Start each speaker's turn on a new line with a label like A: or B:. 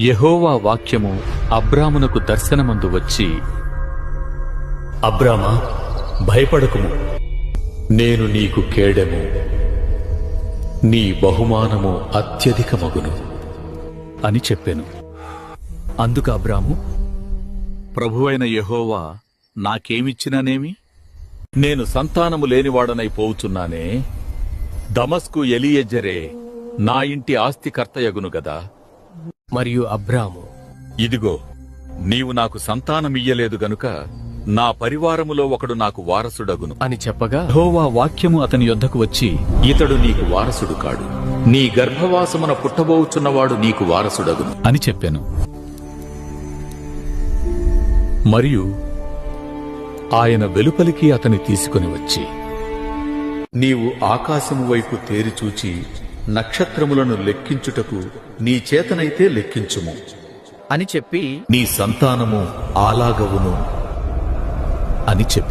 A: యెహోవా వాక్యము అబ్రామునకు దర్శనమందు వచ్చి,
B: అబ్రామా, భయపడకుము.
A: నేను నీకు కేడెము, నీ బహుమానము అత్యధికమగును అని చెప్పెను.
B: అందుకు అబ్రాము,
C: ప్రభువైన యెహోవా నాకేమిచ్చిననేమి? నేను సంతానము లేనివాడనై పోవుచున్నానే. దమస్కు ఎలియెజరే నా ఇంటి ఆస్తికర్తయగును గదా.
B: మరియు అబ్రాము,
C: ఇదిగో, నీవు నాకు సంతానమియ్యలేదు గనుక నా పరివారములో ఒకడు నాకు వారసుడగును
B: అని చెప్పగా,
A: యెహోవా వాక్యము అతని యొద్దకు వచ్చి,
C: ఇతడు నీకు వారసుడు కాడు, నీ గర్భవాసమున పుట్టబోచున్నవాడు నీకు వారసుడగును
A: అని చెప్పెను. మరియు ఆయన వెలుపలికి అతని తీసుకొని వచ్చి, నీవు ఆకాశము వైపు తేరిచూచి నక్షత్రములను లెక్కించుటకు నీ చేతనైతే లెక్కించుము
B: అని చెప్పి,
A: నీ సంతానము అలాగవును అని చెప్పి